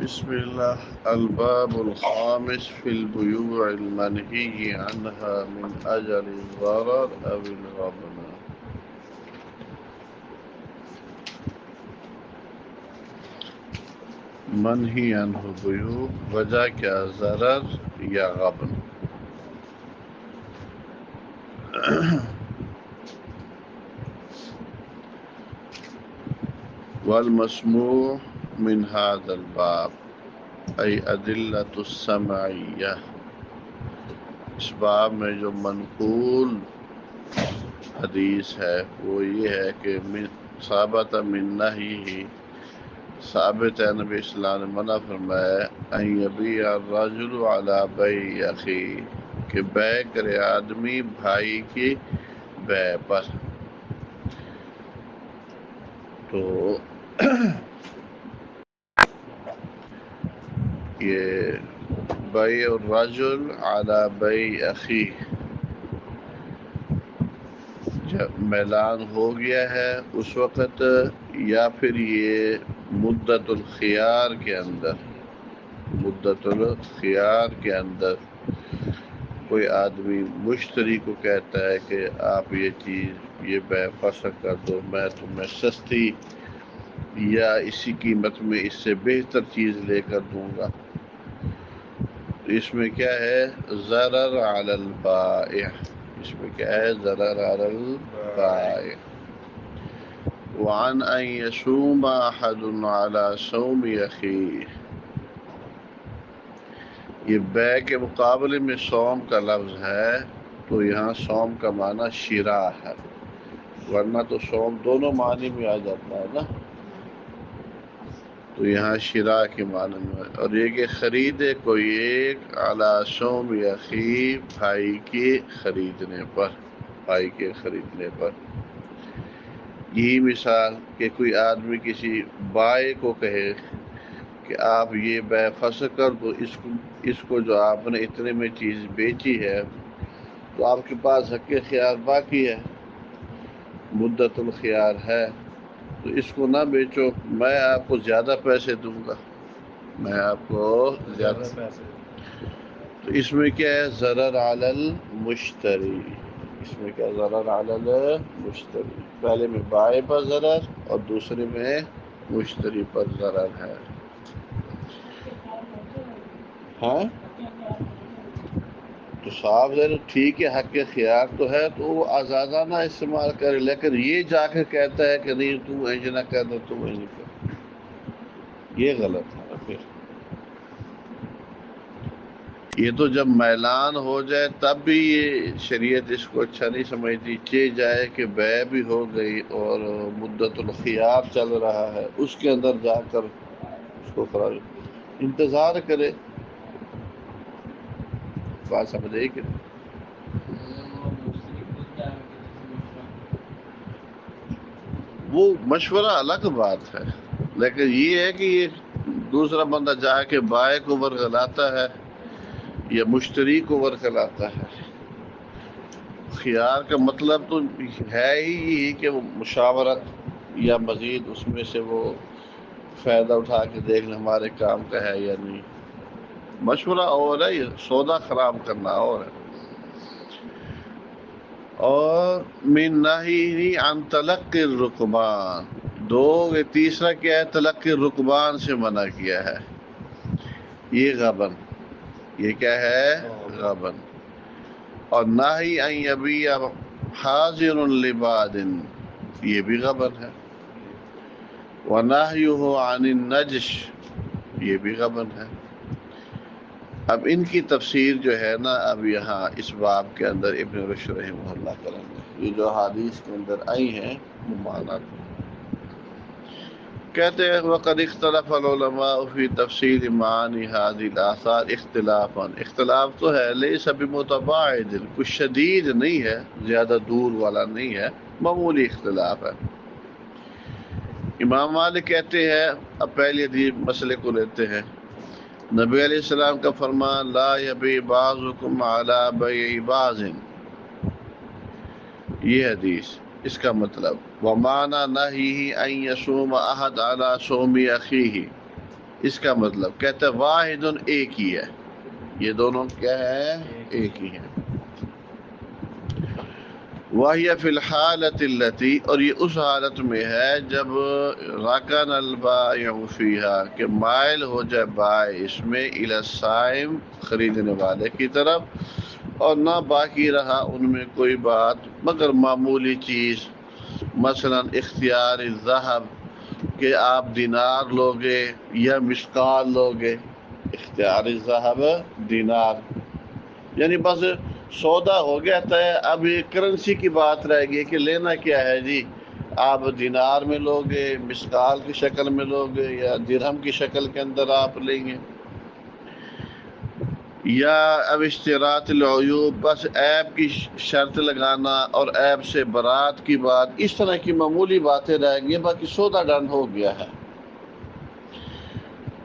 بسم الله. الباب الخامس في البيوع المنهي عنها من أجل الضرر أو الغبن. منہی عنہ بیوع، وجہ کیا؟ ضرر یا غبن. والمسموع من هذا الباب ای ادلۃ السمعیہ، اس باب میں جو منقول حدیث ہے وہ یہ ہے کہ ثابت من نہی، ثابت ہے نبی اسلام نے منع فرمایا ان یبیع الرجل علی بیع اخیہ، کہ بیع کرے آدمی بھائی کی بیع پر. تو یہ بیع الرجل علی بیع اخیہ، جب میلان ہو گیا ہے اس وقت، یا پھر یہ مدت الخیار کے اندر، مدت الخیار کے اندر کوئی آدمی مشتری کو کہتا ہے کہ آپ یہ چیز، یہ بیع فسخ کر دو، میں تمہیں سستی یا اسی قیمت میں اس سے بہتر چیز لے کر دوں گا. اس میں کیا ہے؟ ضرر علی البائع. اس میں کیا ہے؟ ضرر علی البائع. وعن ان یصوم احد علی صوم اخیہ، یہ بیع کے مقابلے میں صوم کا لفظ ہے، تو یہاں صوم کا معنی شراء ہے، ورنہ تو صوم دونوں معنی میں آ جاتا ہے نا. تو یہاں شراء کے معنی میں، اور یہ کہ خریدے کوئی ایک علی صوم اخی، بھائی کے خریدنے پر، بھائی کے خریدنے پر. یہی مثال کہ کوئی آدمی کسی بائع کو کہے کہ آپ یہ بیع فسخ کر دو، اس کو جو آپ نے اتنے میں چیز بیچی ہے تو آپ کے پاس حق خیار باقی ہے، مدت الخیار ہے، تو اس کو نہ بیچو، میں آپ کو زیادہ پیسے دوں گا، میں آپ کو زیادہ پیسے. تو اس میں کیا ہے؟ ضرر علی المشتری. اس میں کیا؟ ضرر علی المشتری. پہلے میں بائع پر ضرر اور دوسرے میں مشتری پر ضرر ہے. ہاں تو صاحب ذرا ٹھیک ہے، حق خیار تو ہے تو وہ آزادانہ استعمال کرے، لیکن یہ جا کے کہتا ہے کہ نہیں تم انج نہ کر دو، تم انج کر، یہ غلط ہے. پھر یہ تو جب میلان ہو جائے تب بھی یہ شریعت اس کو اچھا نہیں سمجھتی. چہ جائے کہ بیع بھی ہو گئی اور مدت الخیار چل رہا ہے، اس کے اندر جا کر اس کو خراج انتظار کرے. بات سمجھے کہ وہ مشورہ الگ بات ہے، لیکن یہ ہے کہ یہ دوسرا بندہ جا کے بائع کو ورغلاتا ہے یا مشتری کو ورغلاتا ہے. خیار کا مطلب تو ہے ہی کہ وہ مشاورت یا مزید اس میں سے وہ فائدہ اٹھا کے دیکھنا ہمارے کام کا ہے یا نہیں. مشورہ اور ہے، یہ سودا خراب کرنا اور ہے. اور من نہی عن تلقی الرکبان، یہ تیسرا کیا ہے؟ تلقی الرکبان سے منع کیا ہے، یہ غبن. یہ کیا ہے؟ غبن. اور نہی ان یبیع حاضر لباد، یہ بھی غبن ہے. ونہیہ عن النجش، یہ بھی غبن ہے. اب ان کی تفسیر جو ہے نا، اب یہاں اس باب کے اندر ابن رشد رحمہ اللہ کریں گے. یہ جو حدیث کے اندر آئی ہیں ممانعت، کہتے ہیں وقد اختلف العلماء فی تفسیر معانی هذه الاثار اختلافا، اختلاف تو ہے، لیس بمتباعد، کچھ شدید نہیں ہے، زیادہ دور والا نہیں ہے، معمولی اختلاف ہے. امام مالک کہتے ہیں، اب پہلے حدیث مسئلے کو لیتے ہیں. نبی علیہ السلام کا فرمان لا یبیع بعضکم علی بیع بعض، یہ حدیث. اس کا مطلب ومعنی نہیہ ان یصوم احد علی صوم اخیہ، اس کا مطلب کہتے ہیں واحد ایک ہی ہے، یہ دونوں کیا ہے؟ ایک ہی ہے۔ وَهِيَ فِي الْحَالَةِ الَّتِي، اور یہ اس حالت میں ہے جب رَكَنَ الْبَائِعُ فِيهَا، کہ مائل ہو جائے بائع اس میں إِلَى الصَّائِم، خریدنے والے کی طرف، اور نہ باقی رہا ان میں کوئی بات مگر معمولی چیز، مثلا اختیار الذهب، کہ آپ دینار لوگے یا مسقال لوگے۔ اختیار الذهب دینار، یعنی بس سودا ہو گیا طے، اب یہ کرنسی کی بات رہ گئی کہ لینا کیا ہے جی، آپ دینار میں لوگے، مسقال کی شکل میں لوگے، یا درہم کی شکل کے اندر آپ لیں گے، یا اب اشتراط العیوب، بس عیب کی شرط لگانا اور عیب سے برات کی بات، اس طرح کی معمولی باتیں رہ گئی، باقی سودا ڈن ہو گیا ہے،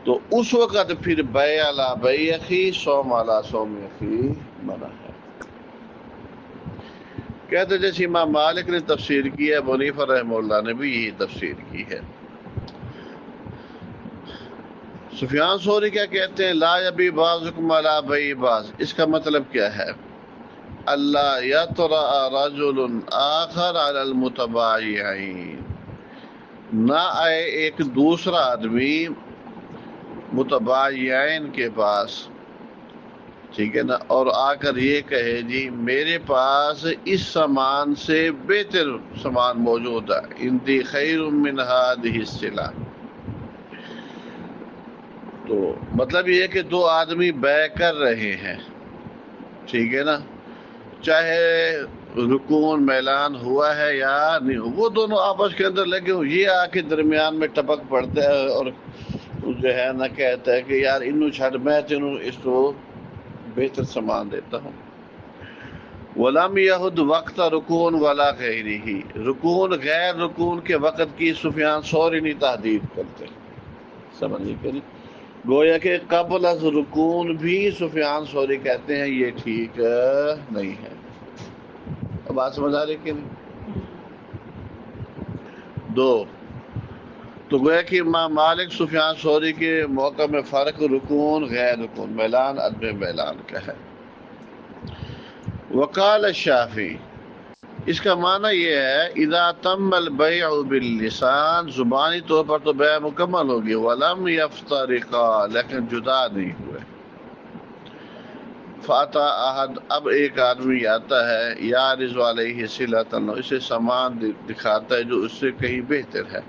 تو اس وقت پھر بیع علی بیع اخی، صوم علی صوم اخی منع ہے۔ کہتے جیسے امام مالک نے تفسیر کی ہے، ابو حنیفہ رحمہ اللہ نے بھی یہی تفسیر کی ہے۔ سفیان ثوری کیا کہتے ہیں؟ لا یبی بعضکم علی بیع بعض، اس کا مطلب کیا ہے؟ اللہ یطرأ رجل آخر علی المتبایعین، نہ آئے ایک دوسرا آدمی متبایعین کے پاس، ٹھیک ہے نا، اور آ کر یہ کہے جی میرے پاس اس سامان سے بہتر سامان موجود ہے، اندی خیر من هذه السلع، تو مطلب یہ ہے کہ دو آدمی بیع کر رہے ہیں، ٹھیک ہے نا، چاہے رکون میلان ہوا ہے یا نہیں، وہ دونوں آپس کے اندر لگے ہو، یہ آ کے درمیان میں ٹپک پڑتا ہے اور جو ہے نا کہتا ہے کہ یار انہوں چھڑ، میں تینوں اس کو بہتر سامان دیتا ہوں۔ وَلَمْ يَهُدْ وَقْتَ رُكُونَ وَلَا غَيْرِهِ، رکون غیر رکون کے وقت کی سفیان ثوری نہیں تحدید کرتے، سمجھے کہ نہیں؟ گویا کہ قبل از رکون بھی سفیان ثوری کہتے ہیں یہ ٹھیک نہیں ہے۔ اب بات سمجھ آ رہی کہ نہیں؟ دو، تو گویا کہ امام مالک سفیان ثوری کے موقع میں فرق رکون غیر رکون، میلان عدم میلان کا ہے۔ وقال الشافعی، اس کا معنی یہ ہے اذا تم البیع باللسان، زبانی طور پر تو بیع مکمل ہوگی، ولم یفترقا، لیکن جدا نہیں ہوئے، فاتا احد، اب ایک آدمی آتا ہے، یعرض علیہ صلۃ، اسے سامان دکھاتا ہے جو اس سے کہیں بہتر ہے۔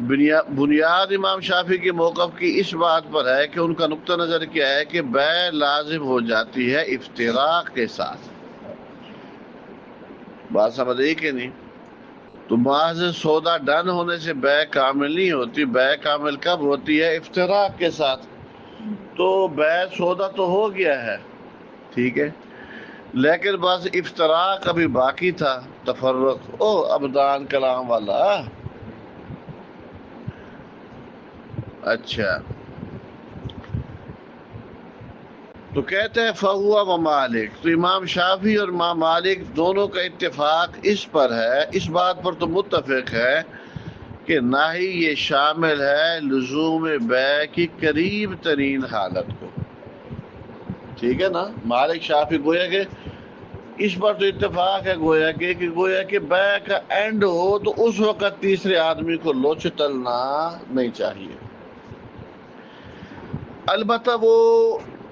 بنیاد امام شافعی کے موقف کی اس بات پر ہے کہ ان کا نقطہ نظر کیا ہے کہ بیع لازم ہو جاتی ہے افتراق کے ساتھ، بات سمجھ رہی کہ نہیں؟ تو محض سودا ڈن ہونے سے بیع کامل نہیں ہوتی، بیع کامل کب ہوتی ہے؟ افتراق کے ساتھ، تو بیع سودا تو ہو گیا ہے، ٹھیک ہے، لیکن بس افتراق ابھی باقی تھا، تفرق، ابدان کلام والا، اچھا، تو کہتے ہیں فہو و مالک، تو امام شافعی اور امام مالک دونوں کا اتفاق اس پر ہے، اس بات پر تو متفق ہے کہ نہ ہی یہ شامل ہے لزوم بیع کی قریب ترین حالت کو، ٹھیک ہے نا، مالک شافعی گویا کہ اس پر تو اتفاق ہے، گویا کہ بیع کا اینڈ ہو تو اس وقت تیسرے آدمی کو لوچ تلنا نہیں چاہیے، البتہ وہ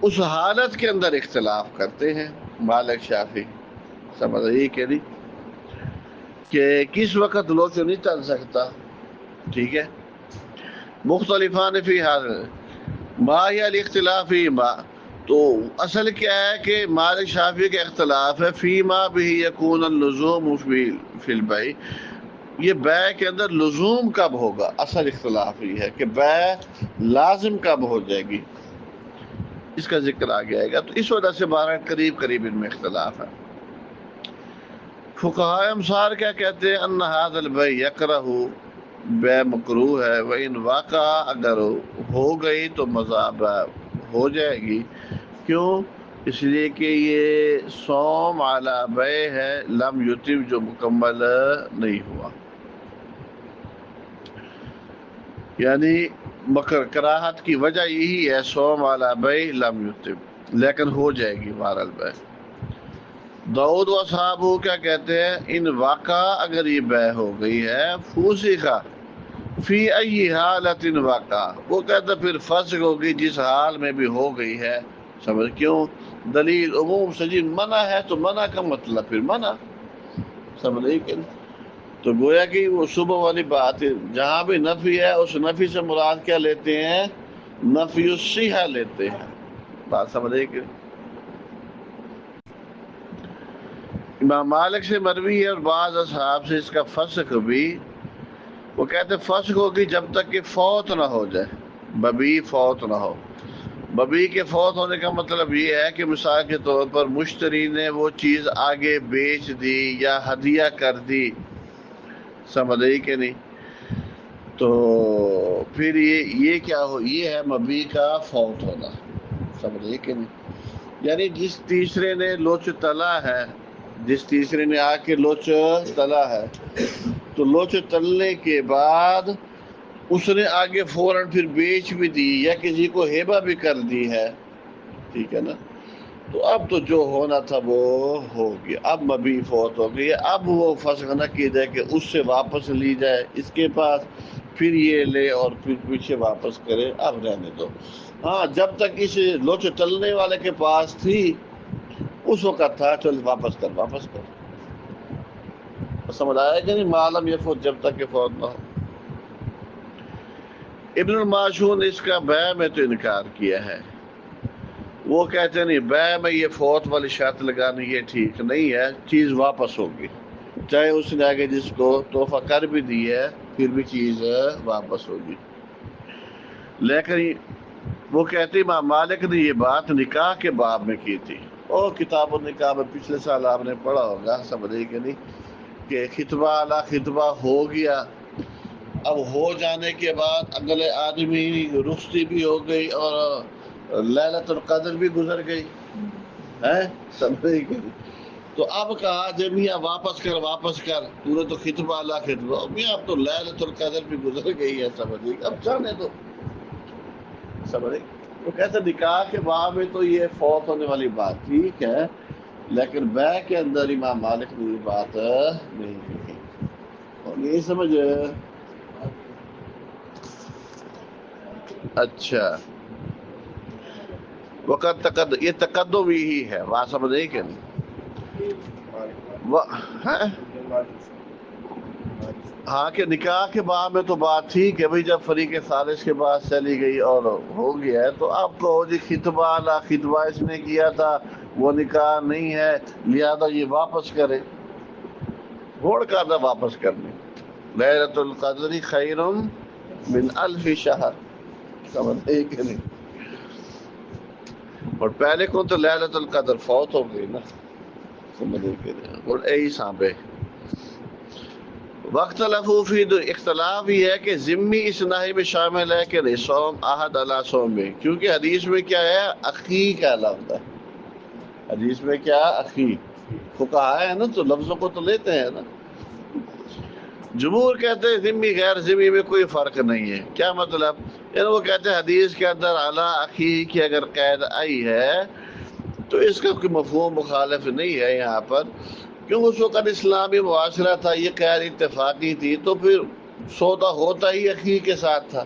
اس حالت کے اندر اختلاف کرتے ہیں مالک شافعی، سمجھ رہی کہ نہیں، کہ کس وقت لوچ نہیں چل سکتا، ٹھیک ہے، مختلفان فی ما ہی الاختلاف ما، تو اصل کیا ہے کہ مالک شافعی کا اختلاف ہے فیما بھی یکون اللزوم فی البیع، یہ بیع کے اندر لزوم کب ہوگا، اصل اختلاف یہ ہے کہ بیع لازم کب ہو جائے گی، اس کا ذکر آ گیا گا، تو اس وجہ سے قریب ان میں اختلاف ہے۔ فقہاء امصار کیا کہتے ہیں؟ ان ھذا البیع یکرہ، بیع مکروہ ہے، وَإِنْ وَقَعَ، اگر ہو گئی تو مذاب ہو جائے گی، کیوں؟ اس لیے کہ یہ صوم علی بیع ہے، لم یتم، جو مکمل نہیں ہوا۔ یعنی کراہت کی وجہ یہی ہے صوم علی بیع لم یتم، لیکن ہو جائے گی بہرحال بیع۔ داؤد و صحابہ کیا کہتے ہیں، ان واقع اگر یہ بیع ہو گئی ہے، فوسخا فی ای حالت واقع، وہ کہتا پھر فسخ ہوگی جس حال میں بھی ہو گئی ہے۔ سمجھ کیوں؟ دلیل عموم سے جی منع ہے تو منع کا مطلب پھر منع، سمجھ رہی کہ نہیں؟ تو گویا کہ وہ صبح والی بات ہے، جہاں بھی نفی ہے اس نفی سے مراد کیا لیتے ہیں؟ نفی الصحہ لیتے ہیں، بات سمجھ رہی کہ امام مالک سے مروی ہے اور بعض اصحاب سے اس کا فسخ بھی، وہ کہتے فسخ ہوگی جب تک کہ فوت نہ ہو جائے، ببی فوت نہ ہو۔ ببی کے فوت ہونے کا مطلب یہ ہے کہ مثال کے طور پر مشتری نے وہ چیز آگے بیچ دی یا ہدیہ کر دی، سمجھ رہی کہ نہیں؟ تو پھر یہ کیا ہو، یہ ہے مبی کا فوت ہونا، سمجھ رہی کہ نہیں؟ یعنی جس تیسرے نے لوچ تلا ہے، جس تیسرے نے آ کے لوچ تلا ہے، تو لوچ تلنے کے بعد اس نے آگے فوراً پھر بیچ بھی دی یا کسی کو ہیبہ بھی کر دی ہے، ٹھیک ہے نا؟ تو اب تو جو ہونا تھا وہ ہو گیا، اب مبی فوت ہو گئی، اب وہ فسخ نہ کی جائے کہ اس سے واپس لی جائے اس کے پاس، پھر یہ لے اور پھر پیچھے واپس کرے، اب رہنے دو۔ ہاں جب تک اس لوچ تلنے والے کے پاس تھی اس وقت تھا چل واپس کر، سمجھ آیا کہ نہیں؟ معلوم یہ فوت جب تک کہ فوت نہ ہو۔ ابن الماشون نے اس کا بیع میں تو انکار کیا ہے، وہ کہتے نہیں بیع میں یہ فوت والی شرط لگانی یہ ٹھیک نہیں ہے، چیز واپس ہوگی، چاہے اس نے آگے جس کو تحفہ کر بھی دی ہے پھر بھی چیز واپس ہوگی۔ لیکن وہ کہتے امام مالک نے یہ بات نکاح کے باب میں کی تھی، اور کتاب النکاح میں پچھلے سال آپ نے پڑھا ہوگا، سمجھے کہ نہیں، کہ خطبہ علی خطبہ ہو گیا، اب ہو جانے کے بعد اگلے آدمی رخصتی بھی ہو گئی اور لیلۃ القدر بھی گزر گئی ہے، سمجھے کہ نہیں؟ تو اب کہا جب میاں واپس کر، تو نے تو خطبہ علی خطبہ، میاں اب تو لیلۃ القدر بھی گزر گئی ہے، سمجھے اب جانے دو، سمجھے؟ وہ کہتے نکاح کے باب میں تو یہ فوت ہونے والی بات ٹھیک ہے، لیکن بیع کے اندر امام مالک نے یہ بات نہیں کی، اور یہ سمجھ اچھا وقت یہ تقدم ہی ہے، بات سمجھ رہی کہ نہیں؟ ہاں کہ نکاح کے باب میں تو بات تھی کہ بھئی جب فریق ثالث کے بعد چلی گئی اور ہو گیا ہے تو اب کہو جی خطبہ علی خطبہ اس نے کیا تھا، وہ نکاح نہیں ہے، لہذا یہ واپس کرے، گھوڑ کرنا واپس کرنے، لیلۃ القدر خیر من الف شہر، سمجھے کہ نہیں؟ اور پہلے کو تو لیلۃ القدر فوت ہو گئی نا، سمجھے کہ نہیں؟ اور یہی سانبے وقت لفوفی اختلاف یہ ہے کہ ذمی اس نہی میں شامل ہے کہ نہیں، صوم احد علی صوم میں، کیونکہ حدیث میں کیا ہے، اخی کا لفظ ہے، حدیث میں کیا اخی، فقہاء ہے نا تو لفظوں کو تو لیتے ہیں نا۔ جمہور کہتے ہیں ذمی غیر ذمی میں کوئی فرق نہیں ہے، کیا مطلب؟ یعنی وہ کہتے ہیں حدیث کے اندر علی اخی کی اگر قید آئی ہے تو اس کا کوئی مفہوم مخالف نہیں ہے یہاں پر، کیوں اس وقت اسلامی معاشرہ تھا، یہ قید اتفاقی تھی، تو پھر سودا ہوتا ہی اخی کے ساتھ تھا۔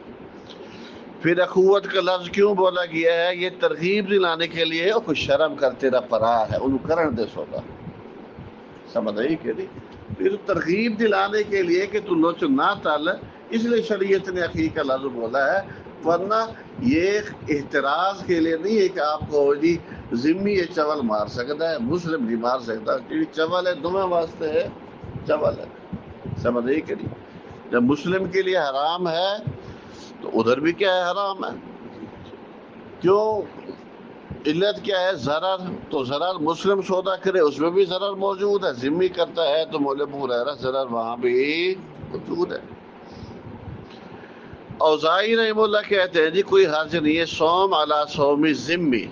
پھر اخوت کا لفظ کیوں بولا گیا ہے؟ یہ ترغیب دلانے کے لیے، اور شرم کر تیرا پرا ہے ان کرن دے سودا، سمجھ رہی کہ نہیں؟ پھر ترغیب دلانے کے لیے کہ تو لوچ نہ تل، اس لیے شریعت نے اخی کا لفظ بولا ہے، ورنہ یہ احتراز کے لیے نہیں ہے کہ آپ کو جی ذمی یہ چول مار سکتا ہے، مسلم نہیں مار سکتا، کیونکہ چول ہے دونوں واسطے ہے، چول ہے، سمجھ رہی کہ نہیں؟ جب مسلم کے لیے حرام ہے تو ادھر بھی کیا ہے، حرام ہے، کیوں؟ علت کیا ہے؟ ضرر، تو ضرر مسلم سودا کرے اس میں بھی ضرر موجود ہے، ذمی کرتا ہے تو مولے ابو ہریرہ ضرر وہاں بھی موجود ہے۔ اوزاعی رحمہ اللہ کہتے ہیں جی کوئی حرج نہیں ہے صوم علی صوم ذمی،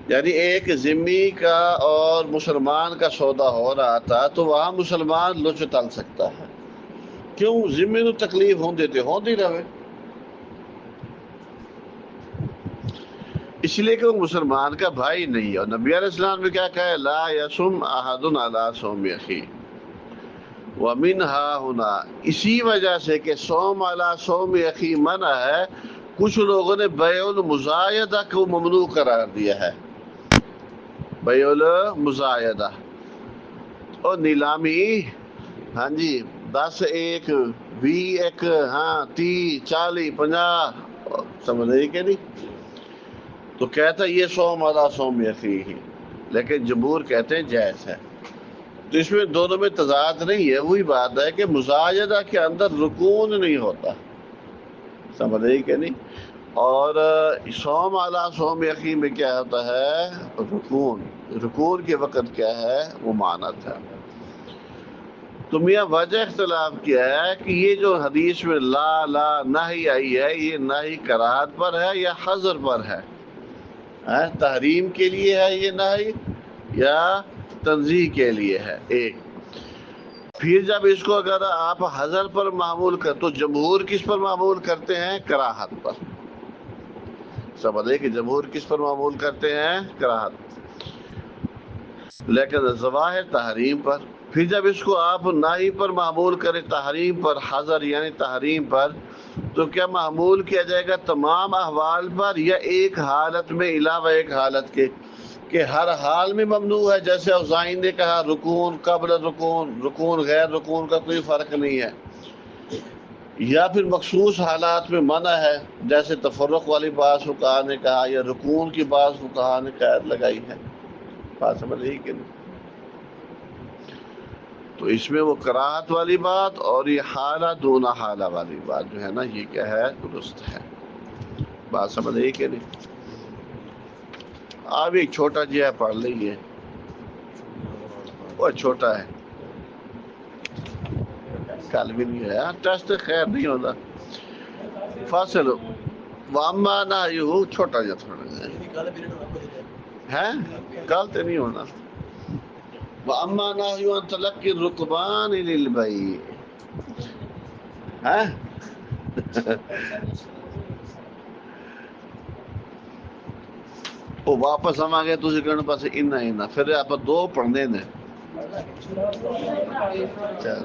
یعنی ایک ذمی کا اور مسلمان کا سودا ہو رہا تھا تو وہاں مسلمان لچ تل سکتا ہے، کیوں ذمے نو تکلیف ہوندی رہے، اس لیے کہ وہ مسلمان کا بھائی نہیں ہے۔ اور نبی علیہ السلام نے کیا کہا ہے، لا یصم احد علی صوم اخی، ومنها ہونا، اسی وجہ سے کہ صوم علی صوم اخی منع ہے، کچھ لوگوں نے بیع المزایدہ کو ممنوع قرار دیا ہے۔ بیع المزایدہ اور نیلامی، ہاں جی، 10 1 20 1، ہاں 30 40 50، سمجھ رہی کہ نہیں؟ تو کہتا ہے یہ صوم علی صوم اخی ہی، لیکن جمہور کہتے ہیں جائز ہے۔ تو اس میں دونوں میں تضاد نہیں ہے، وہی بات ہے کہ مزایدہ کے اندر رکون نہیں ہوتا، سمجھ رہی کہ نہیں؟ اور صوم علی صوم اخی میں کیا ہوتا ہے، رکون، رکون کے وقت کیا ہے، وہ معنت ہے۔ تو میاں وجہ اختلاف کیا ہے کہ یہ جو حدیث میں لا نہی آئی ہے، یہ نہی کراہت پر ہے یا حظر پر ہے؟ تحریم کے لیے ہے یہ نہی یا تنزیہ کے لیے ہے؟ ایک پھر جب اس کو اگر آپ حظر پر معمول کر، تو جمہور کس پر معمول کرتے ہیں، کراہت پر۔ سمجھے کہ جمہور کس پر معمول کرتے ہیں، کراہت، لیکن ظواہر تحریم پر۔ پھر جب اس کو آپ نہی پر معمول کریں، تحریم پر، حظر یعنی تحریم پر، تو کیا معمول کیا جائے گا تمام احوال پر یا ایک حالت میں علاوہ ایک حالت کے، کہ ہر حال میں ممنوع ہے؟ جیسے اوزاعی نے کہا رکون قبل رکون، رکون غیر رکون کا کوئی فرق نہیں ہے، یا پھر مخصوص حالات میں منع ہے، جیسے تفرق والی بعض فقہا نے کہا، یا رکون کی بعض فقہا نے قید لگائی ہے۔ بات سمجھ رہی کہ نہیں؟ تو اس میں وہ کراہت والی بات اور یہ حالہ دون حالہ والی بات جو ہے نا، یہ کیا ہے، درست ہے۔ بات سمجھ رہی کہ نہیں؟ آپ ایک چھوٹا جی ہے پڑھ لیجیے، وہ چھوٹا ہے، کل بھی نہیں ہے، ٹیسٹ خیر نہیں ہوتا۔ فاصل واما نہیہ، چھوٹا جا تھوڑا ہے، کل تو نہیں ہونا۔ واما نہیہ ان تلقی الرکبان للبیع، ہے وہ واپس آواں گے تسی کہنے پاس انہاں پھر آپ دو پڑھنے نے۔ چل